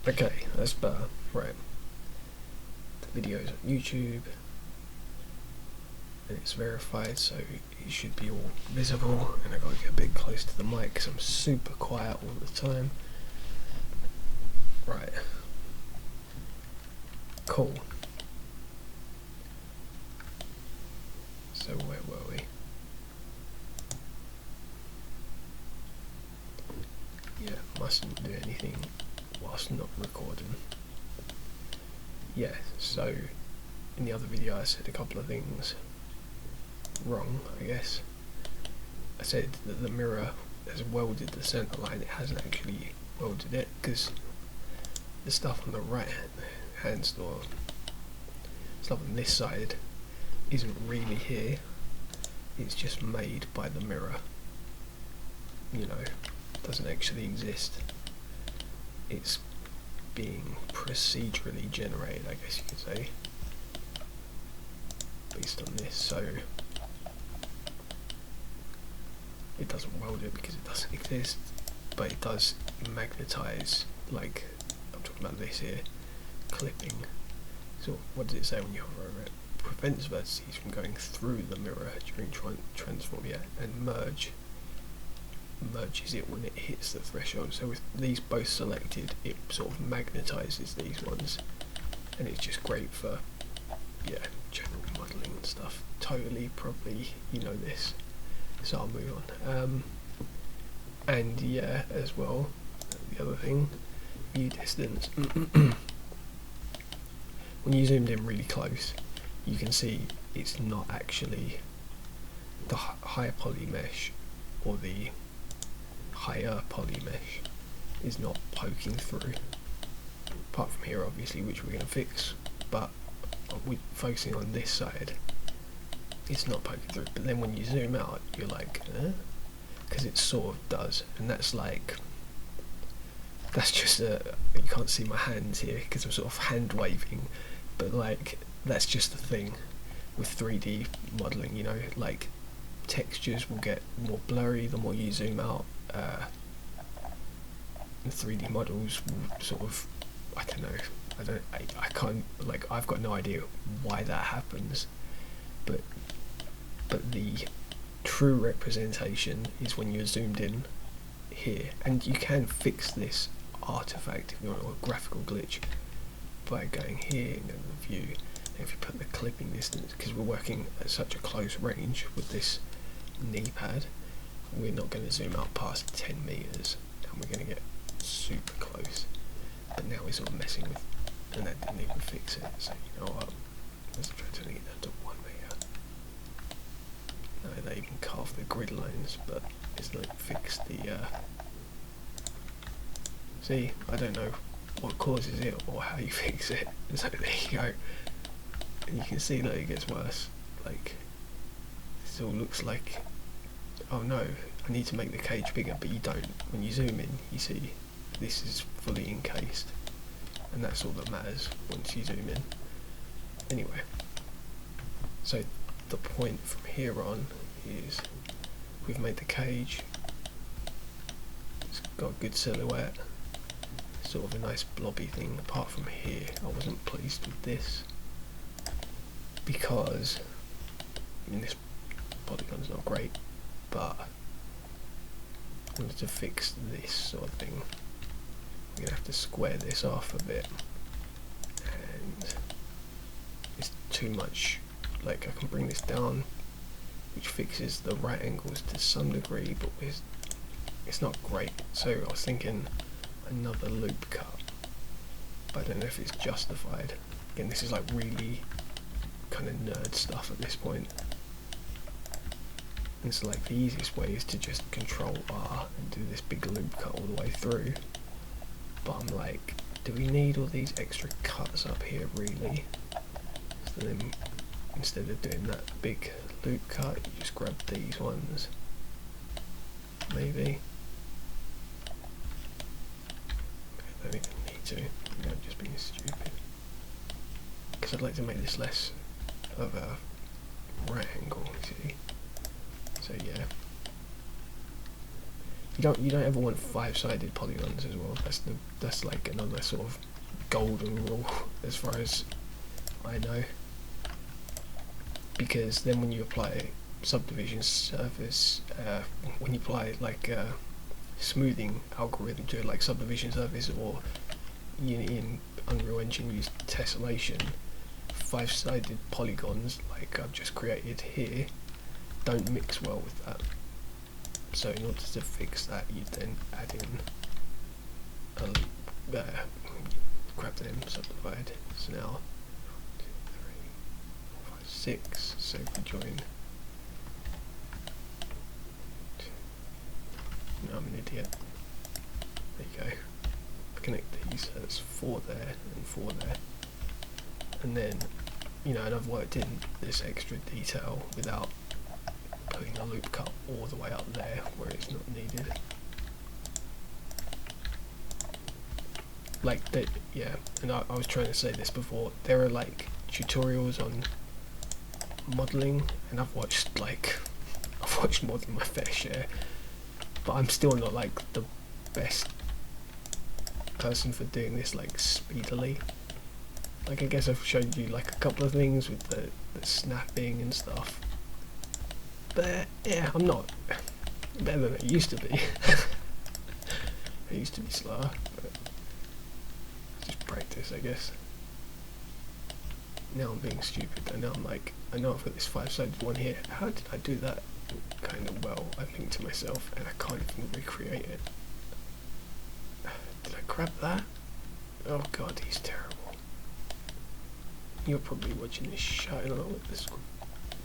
Okay, that's better. Right. The video's on YouTube and it's verified, so it should be all visible. And I gotta get a bit close to the mic because I'm super quiet all the time. Right. Cool. So where were we? Yeah, mustn't do anything whilst not recording. Yeah, so in the other video I said a couple of things wrong, I guess. I said that the mirror has welded the centre line. It hasn't actually welded it, because the stuff on the right hand store, stuff on this side, isn't really here. It's just made by the mirror. You know, doesn't actually exist. It's being procedurally generated, I guess you could say, based on this. So it doesn't weld it because it doesn't exist, but it does magnetize, like I'm talking about this here, clipping. So what does it say when you hover over it? Prevents vertices from going through the mirror during transform, yeah, and merges it when it hits the threshold. So with these both selected, it sort of magnetizes these ones, and it's just great for, yeah, general modelling and stuff. Totally, probably, you know this, so I'll move on. And yeah, as well, the other thing, view distance. When you zoomed in really close, you can see it's not actually the higher poly mesh, or the higher poly mesh is not poking through, apart from here obviously, which we're going to fix, but we're focusing on this side, it's not poking through. But then when you zoom out, you're like, because it sort of does, and that's like, that's just you can't see my hands here because I'm sort of hand waving, but like that's just the thing with 3D modelling, you know, like textures will get more blurry the more you zoom out. The 3D models will sort of, I don't know, I can't, like, I've got no idea why that happens, but the true representation is when you're zoomed in here, and you can fix this artifact if you want, a graphical glitch, by going here and then the view, and if you put the clipping distance, because we're working at such a close range with this knee pad, we're not going to zoom out past 10 meters, and we're going to get super close. But now we're sort of messing with, and that didn't even fix it, so you know what, let's try turning it down to 1 meter. No, they even carved the grid lines, but it's not fixed the, see, I don't know what causes it or how you fix it, so there you go. And you can see that it gets worse, like, this all looks like, oh no, I need to make the cage bigger, but you don't. When you zoom in, you see this is fully encased, and that's all that matters once you zoom in. Anyway, so the point from here on is we've made the cage, it's got a good silhouette, sort of a nice blobby thing. Apart from here, I wasn't pleased with this, because I mean, this polygon's not great, but in order to fix this sort of thing, we're going to have to square this off a bit, and it's too much. Like, I can bring this down, which fixes the right angles to some degree, but it's not great. So I was thinking another loop cut, but I don't know if it's justified. Again, this is like really kind of nerd stuff at this point. And so like the easiest way is to just Control R and do this big loop cut all the way through. But I'm like, do we need all these extra cuts up here really? So then instead of doing that big loop cut, you just grab these ones. Maybe. I don't even need to. I'm just being stupid. Because I'd like to make this less of a right angle, you see. So yeah. You don't ever want 5-sided polygons as well. That's like another sort of golden rule as far as I know, because then when you apply subdivision surface, when you apply like smoothing algorithm to it, like subdivision surface or Unity and Unreal Engine use tessellation, 5-sided polygons like I've just created here don't mix well with that. So in order to fix that, you then add in a grab them, subdivide. So now 1, 2, 3, 4, 5, 6. So if we join, no, I'm an idiot. There you go. Connect these, so that's 4 there and 4 there. And then, you know, and I've worked in this extra detail without putting a loop cut all the way up there where it's not needed. Like that, yeah. And I was trying to say this before. There are like tutorials on modelling, and I've watched modelling my fair share, but I'm still not like the best person for doing this like speedily. Like I guess I've showed you like a couple of things with the snapping and stuff, but yeah, I'm not better than I used to be. I used to be slower, but just practice, I guess. Now I'm being stupid, and now I'm like, I know I've got this 5-sided one here. How did I do that kind of well? I think to myself, and I can't even recreate it. Did I grab that? Oh god, he's terrible. You're probably watching this shouting along with this.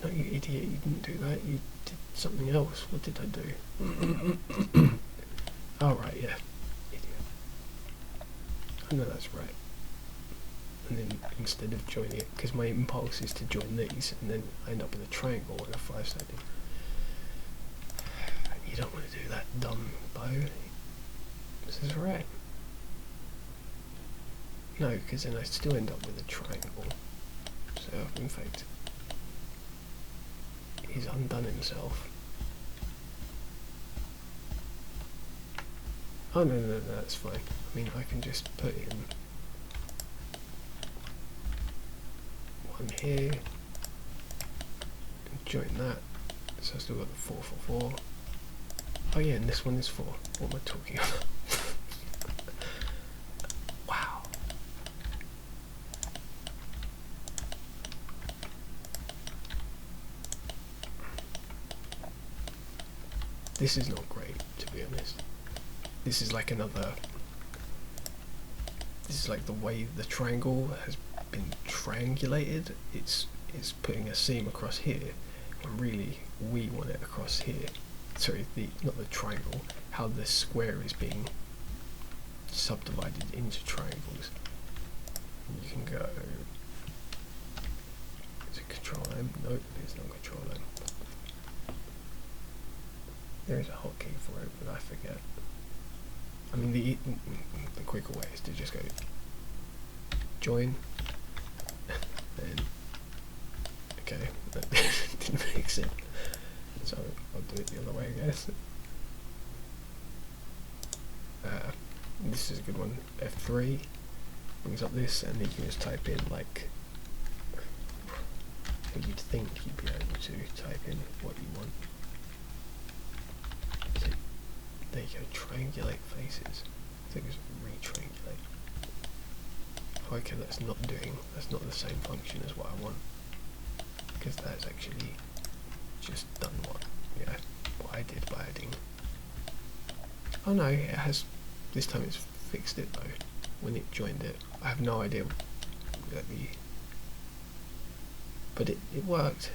No, you idiot, you didn't do that. You did something else. What did I do? Oh, right, yeah. Idiot. I know that's right. And then instead of joining it, because my impulse is to join these, and then I end up with a triangle and a 5-sided. You don't want to do that, dumb bow. This is right. No, because then I still end up with a triangle. So, in fact, he's undone himself. Oh, no, that's fine. I mean, I can just put in one here, and join that. So I've still got the 4, 4, 4. Oh yeah, and this one is 4. What am I talking about? Wow. This is not great, to be honest. This is like another... This is like the way the triangle has been triangulated. It's putting a seam across here, when really we want it across here. Sorry, not the triangle, how the square is being subdivided into triangles. And you can go... Is it Control M? No, it's not Control M. There is a hotkey for it, but I forget. I mean, the quicker way is to just go join, then okay, that didn't make sense. So I'll do it the other way, I guess. This is a good one. F3 brings up this, and then you can just type in like. You'd think you'd be able to type in what you want. There you go, triangulate faces. I think it's retriangulate. Okay, that's not the same function as what I want. Because that's actually just done what I did by adding. Oh no, it has, this time it's fixed it though, when it joined it. I have no idea but it worked.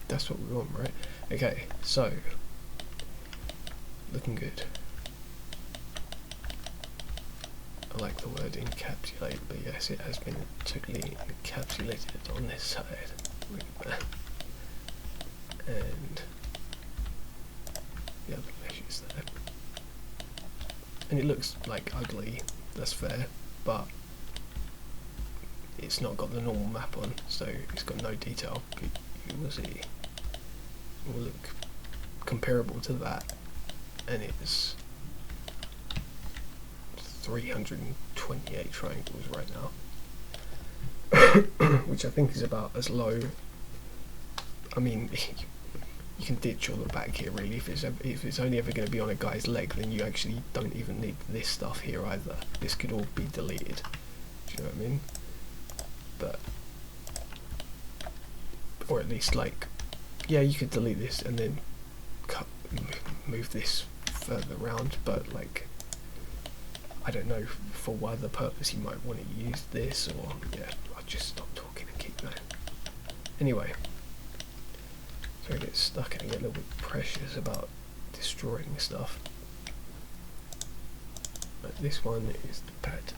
That's what we want, right? Okay, so looking good. I like the word encapsulate, but yes, it has been totally encapsulated on this side. Look at that. And the other meshes there. And it looks like ugly, that's fair, but it's not got the normal map on, so it's got no detail. You will see. It will look comparable to that. and it's 328 triangles right now, which I think is about as low. I mean, you can ditch all the back here really. If it's only ever going to be on a guy's leg, then you actually don't even need this stuff here either. This could all be deleted. Do you know what I mean? But, or at least like, yeah, you could delete this and then move this further around. But like, I don't know for what other purpose you might want to use this, or yeah, I'll just stop talking and keep going. Anyway. So I get stuck and I get a little bit precious about destroying stuff. But this one is the pet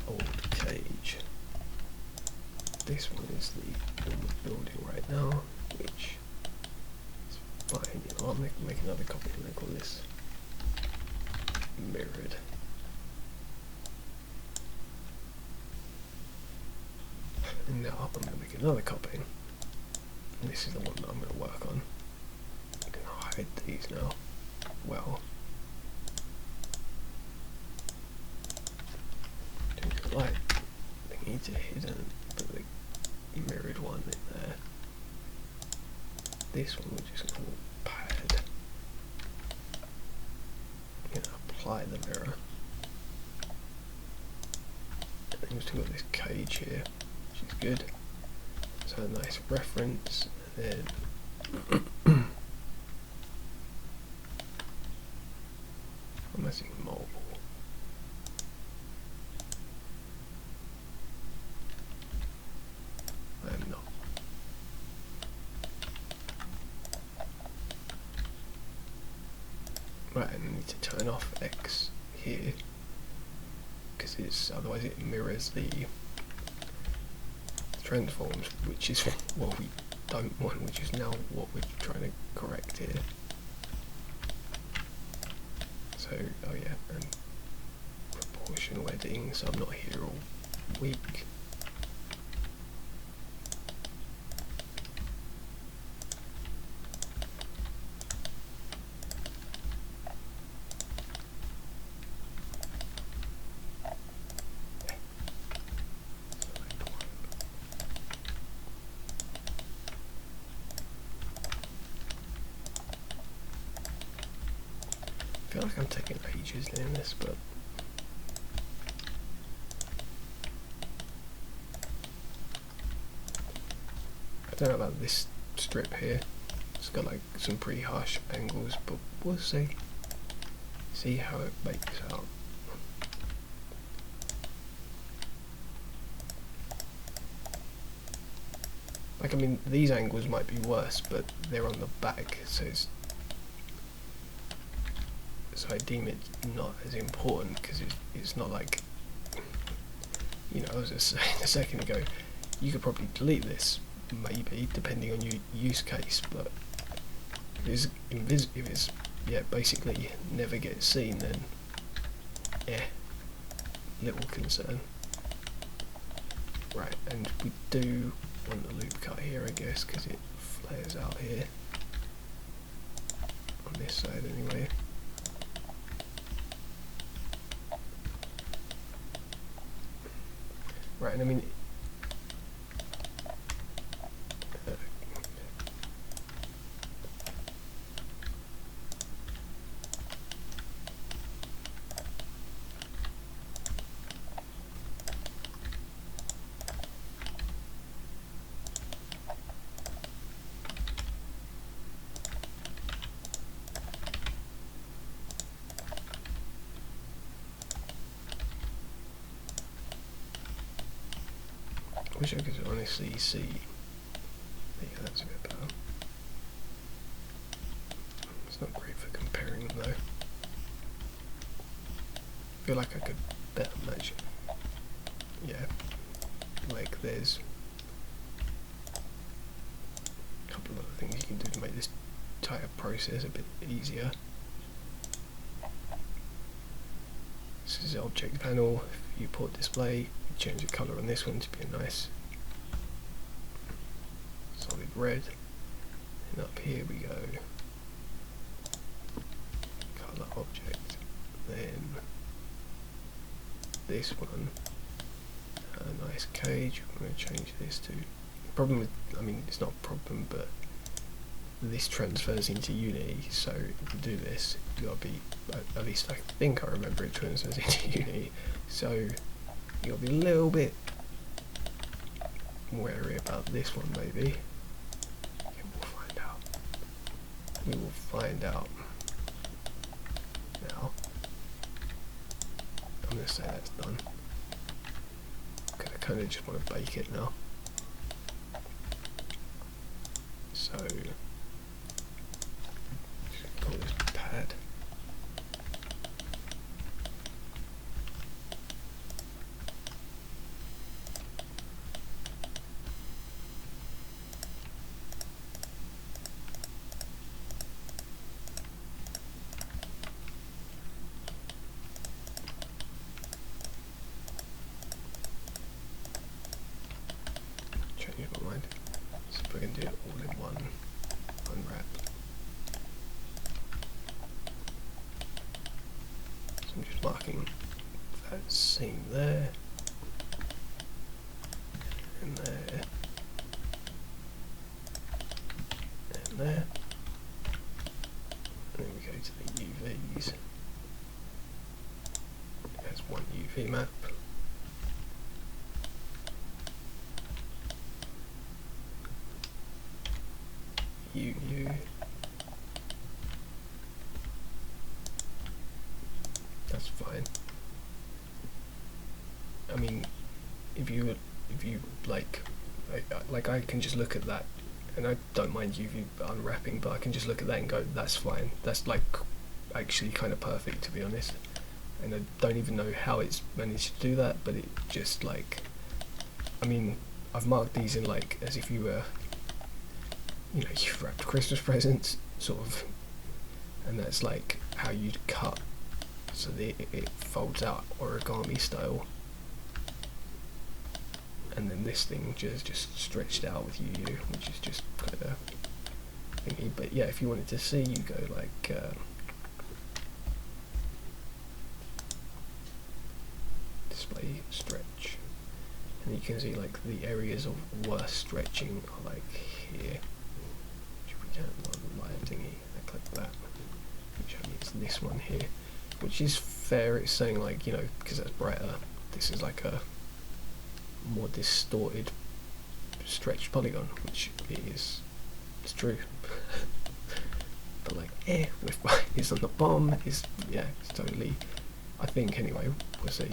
old cage. This one is the building right now, which is fine. You know, I'll make another copy and I call this mirrored. And now I'm going to make another copy. This is the one that I'm going to work on. I'm going to hide these now. Well, change the light thingy to hidden, put the mirrored one in there. This one we're just going to pad. I'm going to apply the mirror. And then we've still got this cage here, which is good. So a nice reference, and then I'm messing mobile. I am not. Right, and I need to turn off X here because it's otherwise it mirrors the transforms, which is what we don't want, which is now what we're trying to correct here. So, oh yeah, and proportional editing, so I'm not here all week. I feel like I'm taking ages doing this, but I don't know about this strip here. It's got like some pretty harsh angles, but we'll see how it bakes out. Like, I mean, these angles might be worse, but they're on the back, so I deem it not as important, because it's not like, you know, I was just saying a second ago, you could probably delete this, maybe, depending on your use case, but if it's yeah, basically never gets seen, then little concern. Right, and we do want the loop cut here, I guess, because it flares out here, on this side anyway. Right, and I mean, I wish I could honestly see. Yeah, that's a bit better. It's not great for comparing them though. I feel like I could better match it. Yeah, like there's a couple of other things you can do to make this entire process a bit easier. This is the object panel, viewport display. Change the colour on this one to be a nice solid red, and up here we go color object, then this one, a nice cage. I'm going to change this to, problem with, I mean it's not a problem, but this transfers into Unity, so if you do this, you gotta be, at least I think I remember it transfers into Unity, so you gotta be a little bit wary about this one maybe. Okay, we'll find out. We will find out. Now, I'm gonna say that's done. Okay, I kinda just wanna bake it now. So, call this pad. Change my mind. So we're going to do it all in one unwrap. So I'm just marking that seam there, and there, and there. And then we go to the UVs. There's one UV map. UU. That's fine. I mean, if you like I can just look at that, and I don't mind UV unwrapping, but I can just look at that and go, that's fine. That's like actually kind of perfect, to be honest. And I don't even know how it's managed to do that, but it just like, I mean, I've marked these in like as if you were, you know, you've wrapped Christmas presents, sort of, and that's like how you'd cut, so that it folds out origami style, and then this thing just stretched out with UU, which is just kind of thingy. But yeah, if you wanted to see, you go like display stretch, and you can see like the areas of worst stretching are like here. Live thingy, I click that, which means this one here, which is fair. It's saying like, you know, because that's brighter, this is like a more distorted stretched polygon, which it is, it's true. But like, we're fine. It's on the bottom, it's, yeah, it's totally, I think anyway, we'll see.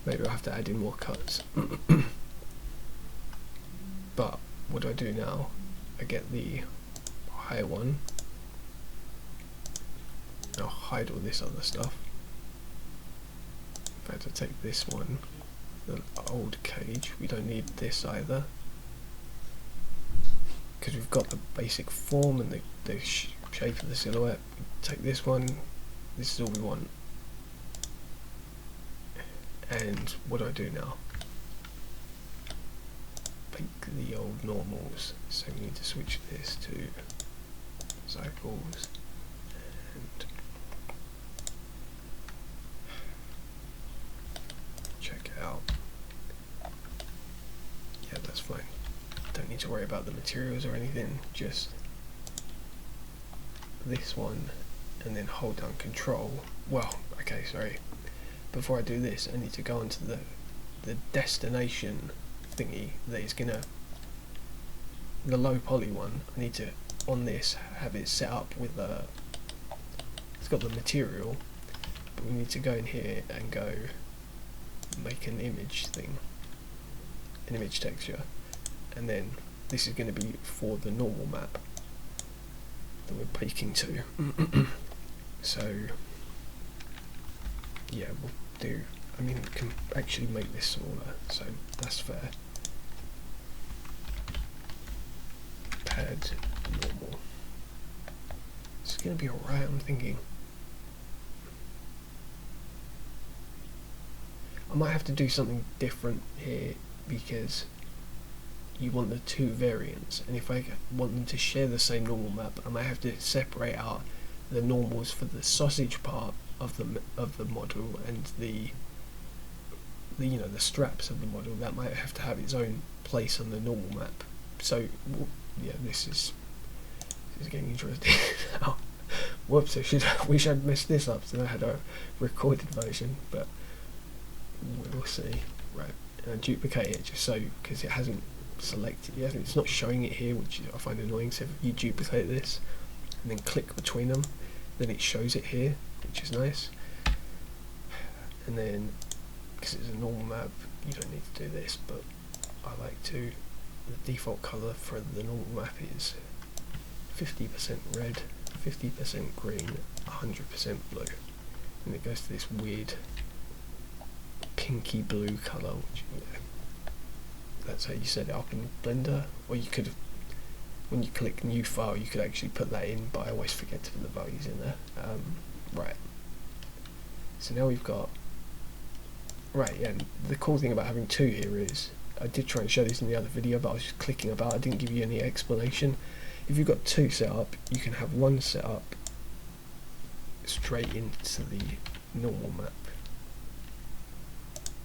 Maybe I'll have to add in more cuts. But what do I do now? I get the higher one. I'll hide all this other stuff. If I had to take this one, the old cage, we don't need this either, because we've got the basic form and the shape of the silhouette. Take this one, this is all we want. And what do I do now? Bake the old normals, so we need to switch this to cycles, and check it out. Yeah, that's fine. Don't need to worry about the materials or anything, just this one, and then hold down control. Well, okay, sorry. Before I do this, I need to go onto the destination thingy that is gonna, the low poly one. I need to, on this, have it set up with it's got the material, but we need to go in here and go make an image thing, an image texture, and then this is going to be for the normal map that we're baking to. So yeah, we'll do, I mean, we can actually make this smaller, so that's fair. Pad normal. It's going to be alright, I'm thinking. I might have to do something different here, because you want the two variants, and if I want them to share the same normal map, I might have to separate out the normals for the sausage part of the model and the you know, the straps of the model, that might have to have its own place on the normal map. So yeah, this is getting interesting. Oh, whoops! Wish I'd messed this up, so I had a recorded version, but we'll see. Right, duplicate it just so, because it hasn't selected yet. It's not showing it here, which I find annoying. So if you duplicate this and then click between them, then it shows it here, which is nice. And then, because it's a normal map, you don't need to do this, but I like to. The default color for the normal map is 50% red, 50% green, 100% blue, and it goes to this weird pinky blue color, which, yeah, that's how you set it up in Blender. Or you could, when you click new file, you could actually put that in, but I always forget to put the values in there. Right, so now we've got, right, yeah, and the cool thing about having two here is, I did try and show this in the other video, but I was just clicking about, I didn't give you any explanation. If you've got two set up, you can have one set up straight into the normal map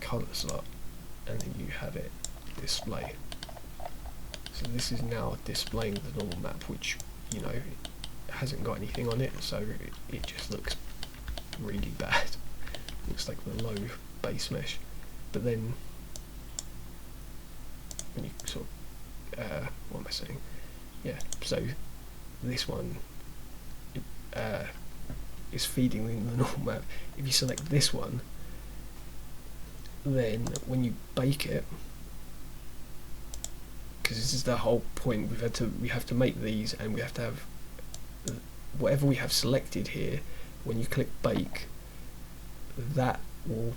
color slot, and then you have it display. So this is now displaying the normal map, which, you know, hasn't got anything on it, so it just looks really bad. Looks like the low base mesh. But then when you sort of, what am I saying? Yeah, so this one is feeding in the normal map. If you select this one, then when you bake it, because this is the whole point, we have to make these, and we have to have whatever we have selected here. When you click bake, that will,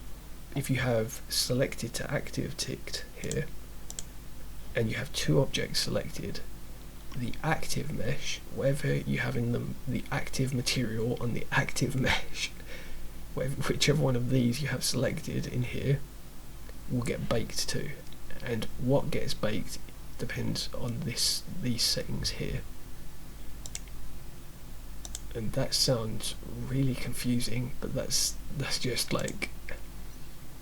if you have selected to active ticked here, and you have two objects selected, the active mesh, whatever you have in them, the active material on the active mesh, whichever one of these you have selected in here, will get baked too. And what gets baked depends on these settings here. And that sounds really confusing, but that's just like,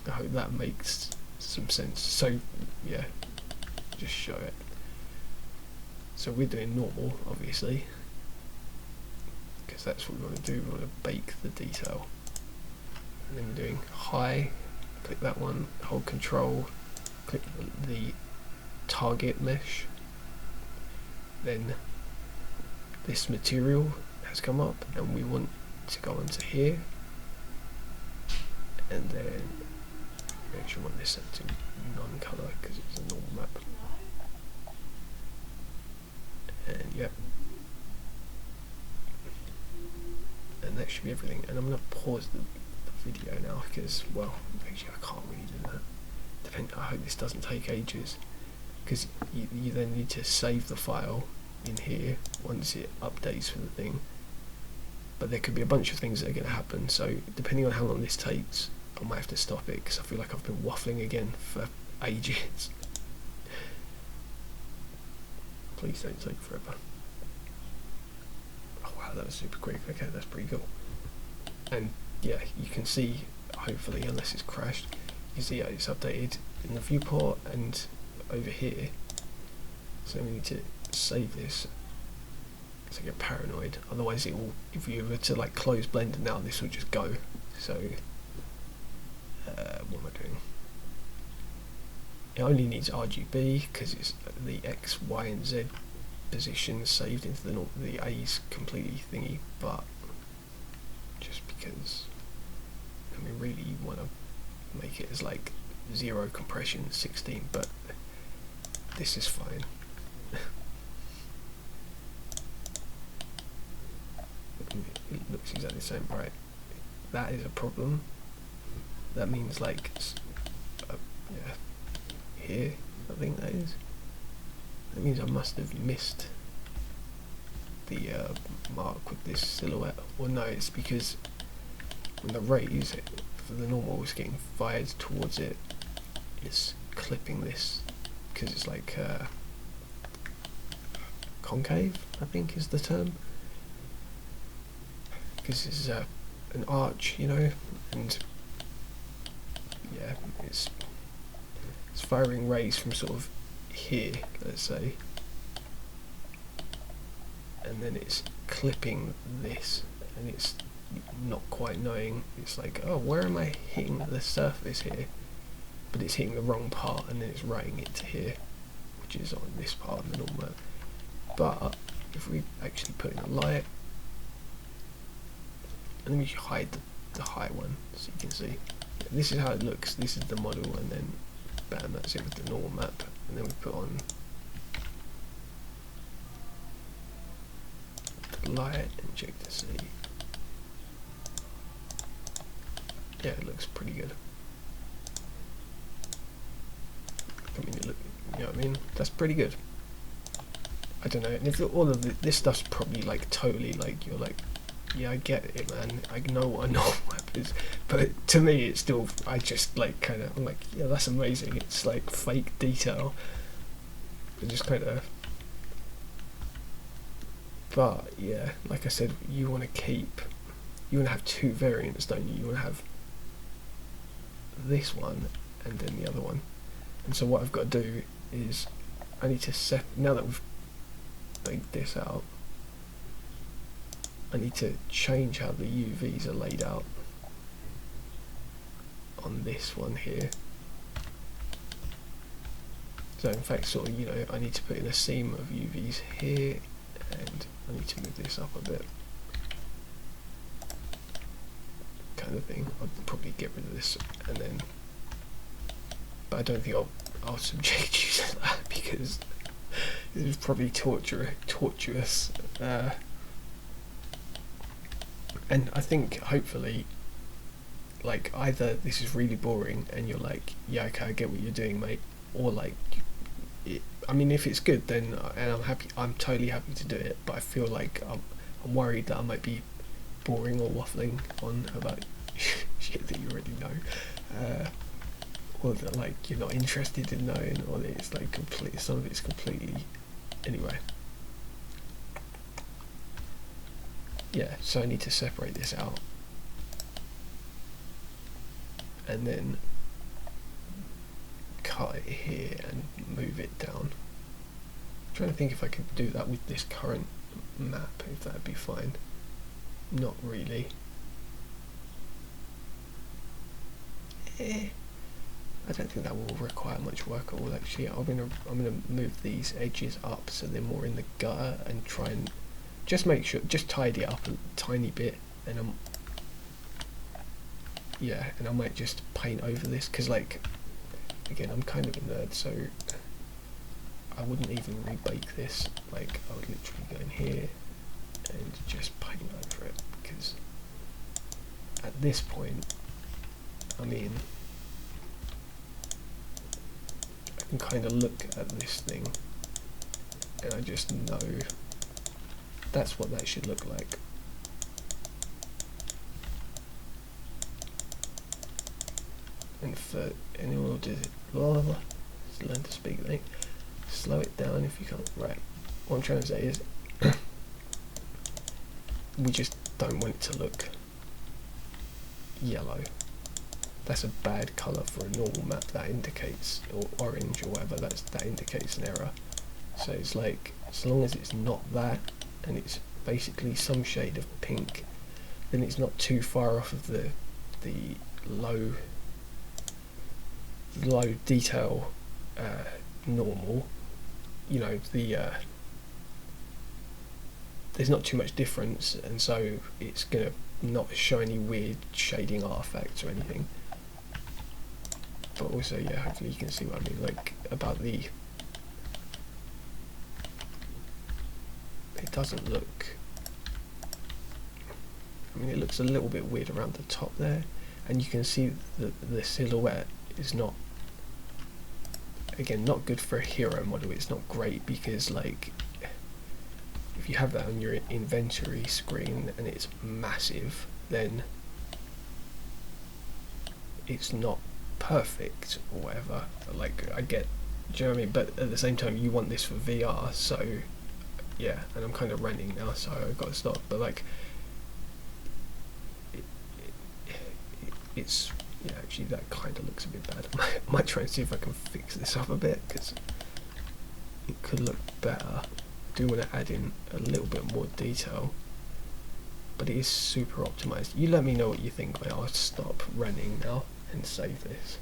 I hope that makes some sense. So yeah, just show it. So we're doing normal, obviously, because that's what we want to do. We want to bake the detail. And then we're doing high, click that one, hold control, click the target mesh. Then this material has come up, and we want to go onto here, and then we actually want this set to non-color because it's a normal map. And yep, and that should be everything. And I'm going to pause the video now because, well, actually I can't really do that. I hope this doesn't take ages, because you then need to save the file in here once it updates for the thing. But there could be a bunch of things that are going to happen, so depending on how long this takes, I might have to stop it, because I feel like I've been waffling again for ages. Please don't take forever. Oh wow, that was super quick. Okay, that's pretty cool. And yeah, you can see, hopefully, unless it's crashed, you can see how it's updated in the viewport and over here. So we need to save this, because I get paranoid. Otherwise it will, if you were to like close Blender now, this will just go. So what am I doing? It only needs RGB because it's the X, Y and Z position saved into the A's completely thingy, but just because we really want to make it as like 0 compression 16, but this is fine. It looks exactly the same, right? That is a problem. That means like, yeah, here, I think that is. That means I must have missed the mark with this silhouette. Or no, it's because when the rays for the normal is getting fired towards it, it's clipping this, because it's like concave, I think is the term. because this is an arch, you know, and yeah, it's firing rays from sort of here, let's say, and then it's clipping this, and it's not quite knowing. It's like, oh, where am I hitting the surface here? But it's hitting the wrong part, and then it's writing it to here, which is on this part of the normal map. But if we actually put in a light, and then we hide the high one, so you can see. This is how it looks. This is the model, and then bam, that's it with the normal map. And then we put on the light and check to see. Yeah, it looks pretty good. I mean, you know what I mean? That's pretty good. I don't know. And if all of this stuff's probably like totally like, you're like, yeah, I get it, man. I know what a normal map is, but to me, it's still. I just like kind of. I'm like, yeah, that's amazing. It's like fake detail. It just kind of. But yeah, like I said, you want to keep. You want to have two variants, don't you? You want to have this one and then the other one. And so what I've got to do is I need to set. Now that we've baked this out, I need to change how the UVs are laid out on this one here. So in fact, sort of, you know, I need to put in a seam of UVs here, and I need to move this up a bit, kind of thing. I'll probably get rid of this, and then, but I don't think I'll subject you to that, because it is probably torturous. And I think hopefully, like, either this is really boring and you're like, yeah, okay, I get what you're doing, mate, or like, I mean, if it's good, then and I'm totally happy to do it. But I feel like I'm worried that I might be boring or waffling on about shit that you already know, or that like you're not interested in knowing, or that it's like some of it's completely anyway. Yeah, so I need to separate this out and then cut it here and move it down. I'm trying to think if I could do that with this current map, if that'd be fine. Not really. I don't think that will require much work at all. Actually, I'm gonna move these edges up so they're more in the gutter and try and just make sure, just tidy it up a tiny bit, and and I might just paint over this, because like, again, I'm kind of a nerd, so I wouldn't even rebake this. Like, I would literally go in here and just paint over it, because at this point, I mean, I can kind of look at this thing and I just know that's what that should look like. And for anyone who just learn to speak, like, slow it down if you can't. Right, what I'm trying to say is we just don't want it to look yellow. That's a bad colour for a normal map. That indicates, or orange or whatever, that indicates an error. So it's like, as long as it's not that, and it's basically some shade of pink, then it's not too far off of the low detail normal. You know, there's not too much difference, and so it's gonna not show any weird shading artifacts or anything. But also, yeah, hopefully you can see what I mean, like, about the, it doesn't look, I mean, it looks a little bit weird around the top there, and you can see that the silhouette is not, again, not good for a hero model. It's not great, because like, if you have that on your inventory screen and it's massive, then it's not perfect or whatever. Like, I get, do you know what I mean? But at the same time, you want this for VR, so yeah. And I'm kind of ranting now, so I've got to stop. But like, it's, yeah, actually that kind of looks a bit bad. I might try and see if I can fix this up a bit, because it could look better. I do want to add in a little bit more detail, but it is super optimized. You let me know what you think, but I'll stop running now and save this.